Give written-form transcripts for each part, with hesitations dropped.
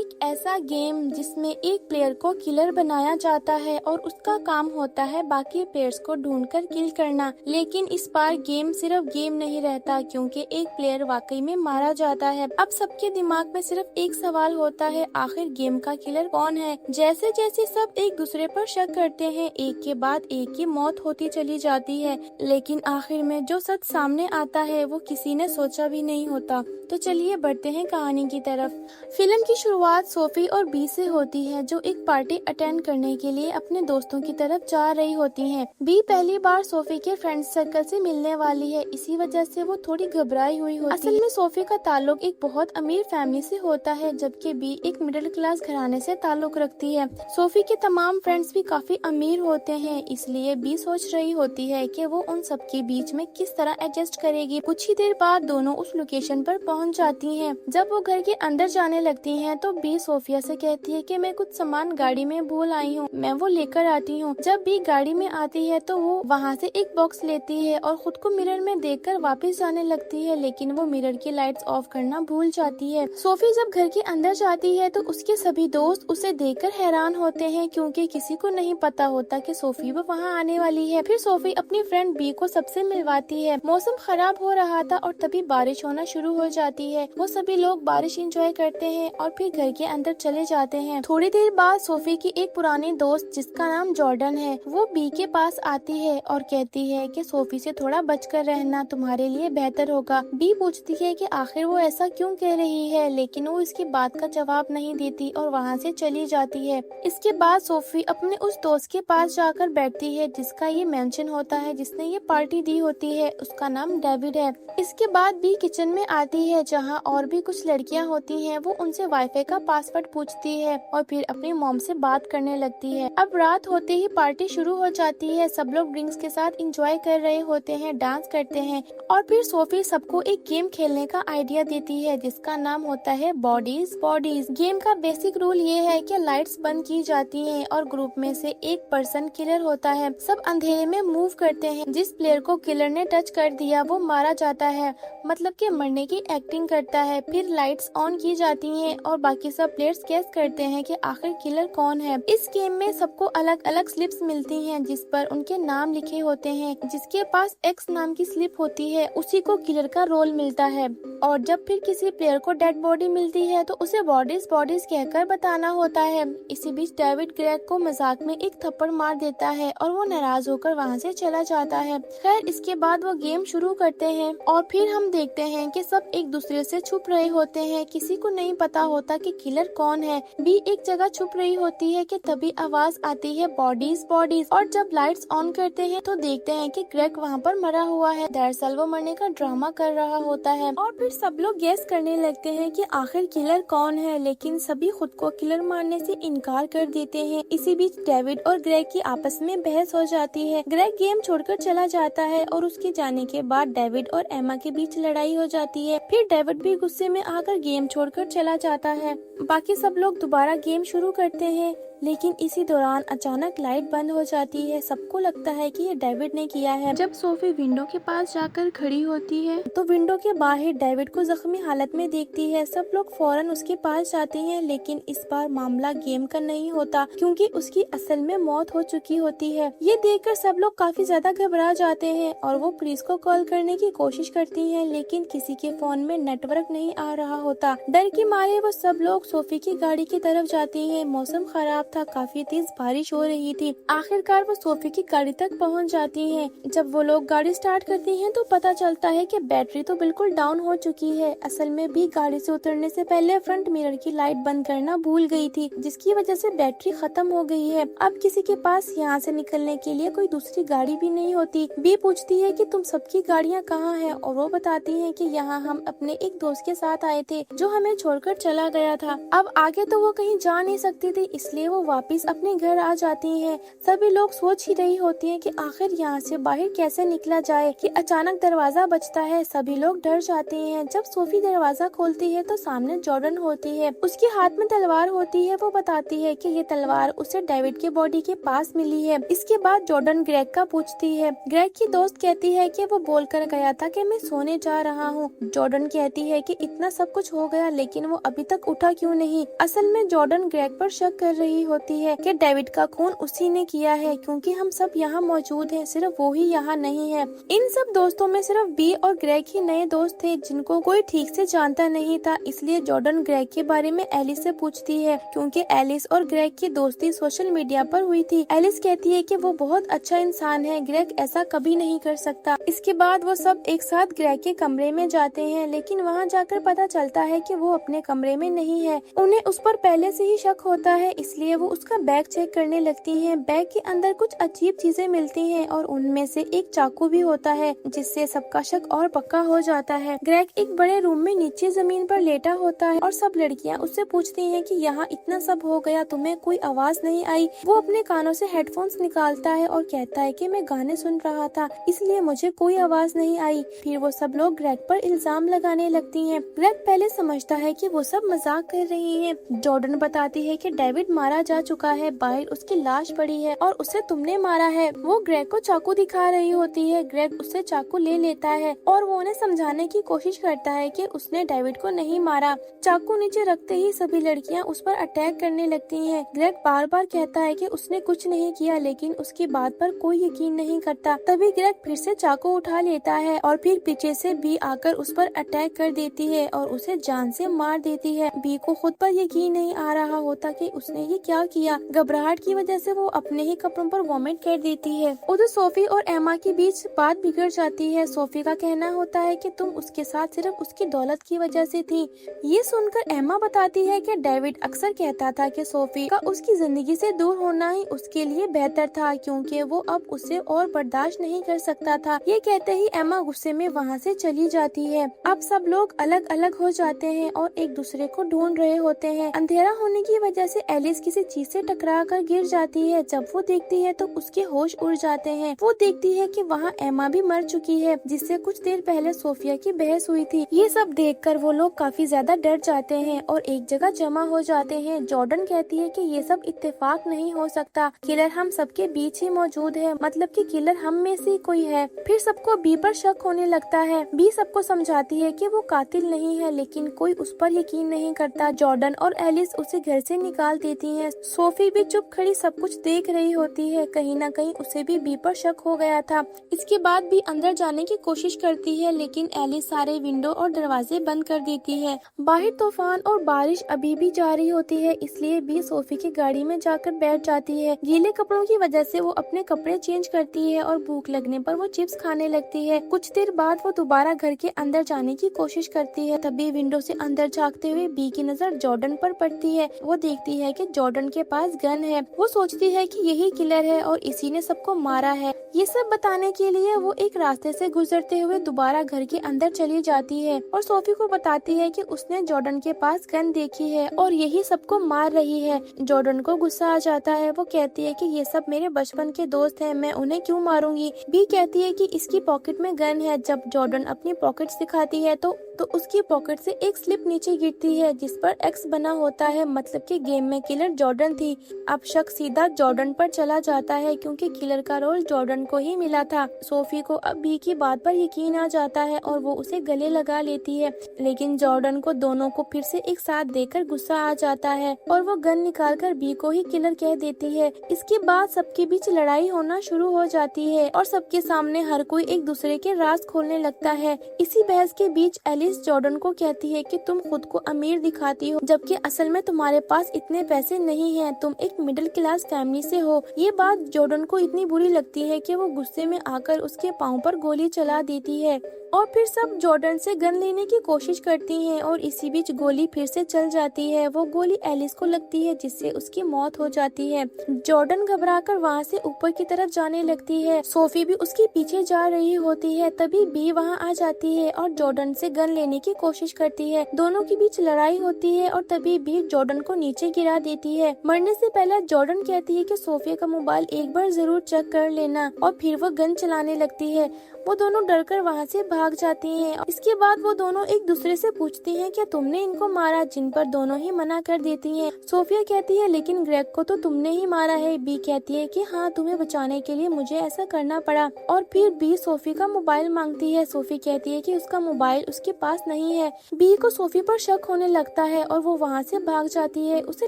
एक ऐसा गेम जिसमें एक प्लेयर को किलर बनाया जाता है और उसका काम होता है बाकी प्लेयर्स को ढूंढकर किल करना। लेकिन इस बार गेम सिर्फ गेम नहीं रहता, क्योंकि एक प्लेयर वाकई में मारा जाता है। अब सबके दिमाग में सिर्फ एक सवाल होता है, आखिर गेम का किलर कौन है। जैसे जैसे सब एक दूसरे पर शक करते हैं, एक के बाद एक की मौत होती चली जाती है, लेकिन आखिर में जो सच सामने आता है वो किसी ने सोचा भी नहीं होता। तो चलिए बढ़ते हैं कहानी की तरफ। फिल्म की शुरुआत सोफी और बी से होती है, जो एक पार्टी अटेंड करने के लिए अपने दोस्तों की तरफ जा रही होती हैं। बी पहली बार सोफी के फ्रेंड सर्कल से मिलने वाली है, इसी वजह से वो थोड़ी घबराई हुई होती है। असल में सोफी का ताल्लुक एक बहुत अमीर फैमिली से होता है, जबकि बी एक मिडिल क्लास घराने से ताल्लुक रखती है। सोफी के तमाम फ्रेंड्स भी काफी अमीर होते हैं, इसलिए बी सोच रही होती है कि वो उन सबके बीच में किस तरह एडजस्ट करेगी। कुछ ही देर बाद दोनों उस लोकेशन पर पहुंच जाती हैं। जब वो घर के अंदर जाने लगती हैं, तो बी सोफिया से कहती है कि मैं कुछ सामान गाड़ी में भूल आई हूँ, मैं वो लेकर आती हूँ। जब बी गाड़ी में आती है तो वो वहाँ से एक बॉक्स लेती है और खुद को मिरर में देखकर वापस जाने लगती है, लेकिन वो मिरर की लाइट्स ऑफ करना भूल जाती है। सोफी जब घर के अंदर जाती है तो उसके सभी दोस्त उसे देखकर हैरान होते हैं, क्योंकि किसी को नहीं पता होता कि सोफी वो वहाँ आने वाली है। फिर सोफी अपनी फ्रेंड बी को सबसे मिलवाती है। मौसम खराब हो रहा था और तभी बारिश होना शुरू हो जाती है। वो सभी लोग बारिश एंजॉय करते हैं और फिर घर के अंदर चले जाते हैं। थोड़ी देर बाद सोफी की एक पुरानी दोस्त जिसका नाम जॉर्डन है, वो बी के पास आती है और कहती है कि सोफी से थोड़ा बचकर रहना तुम्हारे लिए बेहतर होगा। बी पूछती है कि आखिर वो ऐसा क्यों कह रही है, लेकिन वो इसकी बात का जवाब नहीं देती और वहाँ से चली जाती है। इसके बाद सोफी अपने उस दोस्त के पास जाकर बैठती है जिसका ये मेंशन होता है, जिसने ये पार्टी दी होती है। उसका नाम डेविड है। इसके बाद बी किचन में आती है, जहाँ और भी कुछ लड़कियां होती हैं। वो उनसे वाईफाई का पासवर्ड पूछती है और फिर अपनी मॉम से बात करने लगती है। अब रात होते ही पार्टी शुरू हो जाती है। सब लोग ड्रिंक्स के साथ एंजॉय कर रहे होते हैं, डांस करते हैं और फिर सोफी सबको एक गेम खेलने का आइडिया देती है जिसका नाम होता है बॉडीज बॉडीज। गेम का बेसिक रूल ये है कि लाइट्स बंद की जाती हैं और ग्रुप में से एक पर्सन किलर होता है। सब अंधेरे में मूव करते हैं। जिस प्लेयर को किलर ने टच कर दिया वो मारा जाता है, मतलब कि मरने की एक्टिंग करता है। फिर लाइट्स ऑन की जाती हैं और बाकी सब प्लेयर्स गेस करते हैं कि आखिर किलर कौन है। इस गेम में सबको अलग अलग स्लिप्स मिलती हैं जिस पर उनके नाम लिखे होते हैं। जिसके पास एक्स नाम की स्लिप होती है उसी को किलर का रोल मिलता है। और जब फिर किसी प्लेयर को डेड बॉडी मिलती है तो उसे बॉडीज बॉडीज कहकर बताना होता है। इसी बीच डेविड ग्रेग को मजाक में एक थप्पड़ मार देता है और वो नाराज होकर वहाँ से चला जाता है। खैर इसके बाद वो गेम शुरू करते हैं और फिर हम देखते हैं कि सब एक दूसरे से छुप रहे होते हैं। किसी को नहीं पता होता कि किलर कौन है। बी एक जगह छुप रही होती है कि तभी आवाज आती है बॉडीज बॉडीज, और जब लाइट्स ऑन करते हैं तो देखते हैं कि ग्रेग वहाँ पर मरा हुआ है। दरअसल वो मरने का ड्रामा कर रहा होता है और फिर सब लोग गेस करने लगते हैं कि आखिर किलर कौन है, लेकिन सभी खुद को किलर मानने से इनकार कर देते हैं। इसी बीच डेविड और ग्रेग की आपस में बहस हो जाती है। ग्रेग गेम छोड़कर चला जाता है और उसके जाने के बाद डेविड और एमा के बीच लड़ाई हो जाती है। फिर डेविड भी गुस्से में आकर गेम छोड़कर चला जाता है। बाकी सब लोग दोबारा गेम शुरू करते हैं, लेकिन इसी दौरान अचानक लाइट बंद हो जाती है। सबको लगता है कि ये डेविड ने किया है। जब सोफी विंडो के पास जाकर खड़ी होती है तो विंडो के बाहर डेविड को जख्मी हालत में देखती है। सब लोग फौरन उसके पास जाते हैं, लेकिन इस बार मामला गेम का नहीं होता, क्योंकि उसकी असल में मौत हो चुकी होती है। ये देखकर सब लोग काफी ज्यादा घबरा जाते हैं और वो पुलिस को कॉल करने की कोशिश करती है, लेकिन किसी के फोन में नेटवर्क नहीं आ रहा होता। डर के मारे वो सब लोग सोफी की गाड़ी की तरफ जाती है। मौसम खराब था, काफी तेज बारिश हो रही थी। आखिरकार वो सोफी की गाड़ी तक पहुंच जाती हैं। जब वो लोग गाड़ी स्टार्ट करती हैं तो पता चलता है कि बैटरी तो बिल्कुल डाउन हो चुकी है। असल में भी गाड़ी से उतरने से पहले फ्रंट मिरर की लाइट बंद करना भूल गई थी, जिसकी वजह से बैटरी खत्म हो गई है। अब किसी के पास यहाँ से निकलने के लिए कोई दूसरी गाड़ी भी नहीं होती। बी पूछती है कि तुम सबकी गाड़ियाँ कहाँ हैं, और वो बताती है कि यहाँ हम अपने एक दोस्त के साथ आए थे जो हमें छोड़कर चला गया था। अब आगे तो वो कहीं जा नहीं सकती थी, इसलिए वो वो वापस अपने घर आ जाती हैं। सभी लोग सोच ही रही होती हैं कि आखिर यहाँ से बाहर कैसे निकला जाए कि अचानक दरवाजा बजता है। सभी लोग डर जाते हैं। जब सोफी दरवाजा खोलती है तो सामने जॉर्डन होती है। उसके हाथ में तलवार होती है। वो बताती है कि ये तलवार उसे डेविड के बॉडी के पास मिली है। इसके बाद जॉर्डन ग्रेग का पूछती है। ग्रेग की दोस्त कहती है कि वो बोलकर गया था कि मैं सोने जा रहा हूँ। जॉर्डन कहती है कि इतना सब कुछ हो गया लेकिन वो अभी तक उठा क्यों नहीं। असल में जॉर्डन ग्रेग पर शक कर रही होती है कि डेविड का खून उसी ने किया है, क्योंकि हम सब यहाँ मौजूद हैं, सिर्फ वो ही यहाँ नहीं है। इन सब दोस्तों में सिर्फ बी और ग्रेग ही नए दोस्त थे जिनको कोई ठीक से जानता नहीं था। इसलिए जॉर्डन ग्रेग के बारे में एलिस से पूछती है, क्योंकि एलिस और ग्रेग की दोस्ती सोशल मीडिया पर हुई थी। एलिस कहती है कि वो बहुत अच्छा इंसान है, ग्रेग ऐसा कभी नहीं कर सकता। इसके बाद वो सब एक साथ ग्रेग के कमरे में जाते हैं, लेकिन वहाँ जाकर पता चलता है कि वो अपने कमरे में नहीं है। उन्हें उस पर पहले से ही शक होता है, इसलिए वो उसका बैग चेक करने लगती हैं। बैग के अंदर कुछ अजीब चीजें मिलती हैं और उनमें से एक चाकू भी होता है, जिससे सबका शक और पक्का हो जाता है। ग्रेग एक बड़े रूम में नीचे जमीन पर लेटा होता है और सब लड़कियां उससे पूछती हैं कि यहाँ इतना सब हो गया, तुम्हें कोई आवाज नहीं आई। वो अपने कानों से हेडफोन्स निकालता है और कहता है कि मैं गाने सुन रहा था, इसलिए मुझे कोई आवाज नहीं आई। फिर वो सब लोग ग्रेग पर इल्जाम लगाने लगती हैं। ग्रेग पहले समझता है कि वो सब मजाक कर रही हैं। जॉर्डन बताती है कि डेविड मारा जा चुका है, बाहर उसकी लाश पड़ी है और उसे तुमने मारा है। वो ग्रेग को चाकू दिखा रही होती है। ग्रेग उससे चाकू ले लेता है और वो उन्हें समझाने की कोशिश करता है कि उसने डेविड को नहीं मारा। चाकू नीचे रखते ही सभी लड़कियां उस पर अटैक करने लगती हैं। ग्रेग बार बार कहता है कि उसने कुछ नहीं किया, लेकिन उसकी बात पर कोई यकीन नहीं करता। तभी ग्रेग फिर से चाकू उठा लेता है और फिर पीछे से बी आकर उस पर अटैक कर देती है और उसे जान से मार देती है। बी को खुद पर यकीन नहीं आ रहा होता कि उसने ये क्या किया। घबराहट की वजह से वो अपने ही कपड़ों पर वॉमिट कर देती है। उधर सोफी और एमा के बीच बात बिगड़ जाती है। सोफी का कहना होता है कि तुम उसके साथ सिर्फ उसकी दौलत की वजह से थी। ये सुनकर एमा बताती है कि डेविड अक्सर कहता था कि सोफी का उसकी जिंदगी से दूर होना ही उसके लिए बेहतर था, क्योंकि वो अब उसे और बर्दाश्त नहीं कर सकता था। ये कहते ही एमा गुस्से में वहाँ से चली जाती है। अब सब लोग अलग अलग हो जाते हैं और एक दूसरे को ढूंढ रहे होते हैं। अंधेरा होने की वजह से एलिस किसी चीज से टकरा कर गिर जाती है। जब वो देखती है तो उसके होश उड़ जाते हैं। वो देखती है कि वहाँ एमा भी मर चुकी है, जिससे कुछ देर पहले सोफिया की बहस हुई थी। ये सब देखकर वो लोग काफी ज्यादा डर जाते हैं और एक जगह जमा हो जाते हैं। जॉर्डन कहती है कि ये सब इत्तेफाक नहीं हो सकता, किलर हम सबके बीच ही मौजूद है, मतलब कि किलर हम में से कोई है। फिर सबको बी पर शक होने लगता है। बी सबको समझाती है कि वो कातिल नहीं है, लेकिन कोई उस पर यकीन नहीं करता। जॉर्डन और एलिस उसे घर से निकाल देती हैं। सोफी भी चुप खड़ी सब कुछ देख रही होती है। कहीं न कहीं उसे भी बी पर शक हो गया था। इसके बाद भी अंदर जाने की कोशिश करती है, लेकिन एलिस सारे विंडो और दरवाजे बंद कर देती है। बाहर तूफान और बारिश अभी भी जारी होती है, इसलिए बी सोफी की गाड़ी में जाकर बैठ जाती है। गीले कपड़ों की वजह से वो अपने कपड़े चेंज करती है और भूख लगने पर वो चिप्स खाने लगती है। कुछ देर बाद वो दोबारा घर के अंदर जाने की कोशिश करती है। तभी विंडो से अंदर झांकते हुए बी की नजर जॉर्डन पर पड़ती है। वो देखती है कि जॉर्डन के पास गन है। वो सोचती है कि यही किलर है और इसी ने सबको मारा है। ये सब बताने के लिए वो एक रास्ते से गुजरते हुए दोबारा घर के अंदर चली जाती है और सोफी को बताती है कि उसने जॉर्डन के पास गन देखी है और यही सबको मार रही है। जॉर्डन को गुस्सा आ जाता है। वो कहती है कि ये सब मेरे बचपन के दोस्त हैं, मैं उन्हें क्यों मारूंगी। बी कहती है कि इसकी पॉकेट में गन है। जब जॉर्डन अपनी पॉकेट दिखाती है तो उसकी पॉकेट से एक स्लिप नीचे गिरती है जिस पर एक्स बना होता है, मतलब कि गेम में किलर जॉर्डन थी। अब शक सीधा जॉर्डन पर चला जाता है, क्योंकि किलर का रोल जॉर्डन को ही मिला था। सोफी को अब बी की बात पर यकीन आ जाता है और वो उसे गले लगा लेती है, लेकिन जॉर्डन को दोनों को फिर से एक साथ देखकर गुस्सा आ जाता है और वो गन निकालकर बी को ही किलर कह देती है। इसके बाद सबके बीच लड़ाई होना शुरू हो जाती है और सबके सामने हर कोई एक दूसरे के राज खोलने लगता है। इसी बहस के बीच एलिस जॉर्डन को कहती है कि तुम खुद को अमीर दिखाती हो, जबकि असल में तुम्हारे पास इतने पैसे नहीं हैं, तुम एक मिडिल क्लास फैमिली से हो। ये बात जॉर्डन को इतनी बुरी लगती है कि वो गुस्से में आकर उसके पाँव पर गोली चला देती है और फिर सब जॉर्डन से गन लेने की कोशिश करती हैं और इसी बीच गोली फिर से चल जाती है। वो गोली एलिस को लगती है, जिससे उसकी मौत हो जाती है। जॉर्डन घबराकर वहाँ से ऊपर की तरफ जाने लगती है। सोफी भी उसके पीछे जा रही होती है। तभी बी वहाँ आ जाती है और जॉर्डन से गन लेने की कोशिश करती है। दोनों के बीच लड़ाई होती है और तभी बी जॉर्डन को नीचे गिरा देती है। मरने से पहले जॉर्डन कहती है कि सोफिया का मोबाइल एक बार जरूर चेक कर लेना और फिर वो गन चलाने लगती है। वो दोनों डरकर वहाँ से भाग जाती हैं। इसके बाद वो दोनों एक दूसरे से पूछती हैं क्या तुमने इनको मारा, जिन पर दोनों ही मना कर देती हैं। सोफिया कहती है लेकिन ग्रेग को तो तुमने ही मारा है। बी कहती है कि हाँ, तुम्हें बचाने के लिए मुझे ऐसा करना पड़ा। और फिर बी सोफी का मोबाइल मांगती है। सोफी कहती है कि उसका मोबाइल उसके पास नहीं है। बी को सोफी पर शक होने लगता है और वो वहाँ से भाग जाती है। उसे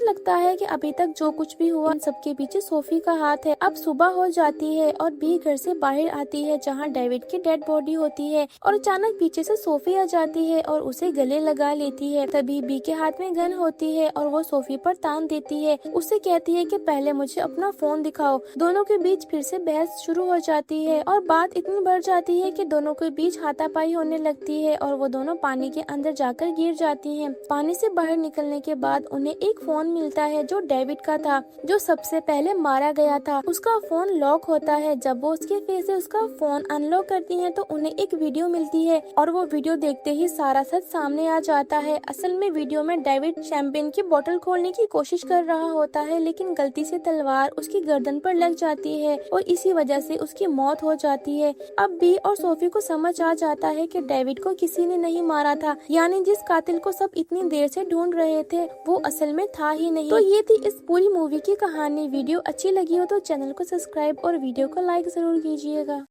लगता है कि अभी तक जो कुछ भी हुआ इन सबके पीछे सोफी का हाथ है। अब सुबह हो जाती है और बी घर से बाहर आती है जहाँ डेविड की डेड बॉडी होती है और अचानक पीछे से सोफी आ जाती है और उसे गले लगा लेती है। तभी बी के हाथ में गन होती है और वो सोफी पर तान देती है। उससे कहती है कि पहले मुझे अपना फोन दिखाओ। दोनों के बीच फिर से बहस शुरू हो जाती है और बात इतनी बढ़ जाती है कि दोनों के बीच हाथापाई होने लगती है और वो दोनों पानी के अंदर जाकर गिर जाती हैं। पानी से बाहर निकलने के बाद उन्हें एक फोन मिलता है जो डेविड का था, जो सबसे पहले मारा गया था। उसका फोन लॉक होता है। जब वो उसके फेस से उसका फोन अनलॉक करती हैं तो उन्हें एक वीडियो मिलती है और वो वीडियो देखते ही सारा सच सामने आ जाता है। असल में वीडियो में डेविड शैंपेन की बोतल खोलने की कोशिश कर रहा होता है लेकिन गलती से तलवार उसकी गर्दन पर लग जाती है और इसी वजह से उसकी मौत हो जाती है। अब बी और सोफी को समझ आ जाता है कि डेविड को किसी ने नहीं मारा था, यानी जिस कातिल को सब इतनी देर से ढूंढ रहे थे वो असल में था ही नहीं। तो ये थी इस पूरी मूवी की कहानी। वीडियो अच्छी लगी हो तो चैनल को सब्सक्राइब और वीडियो को लाइक जरूर कीजिएगा।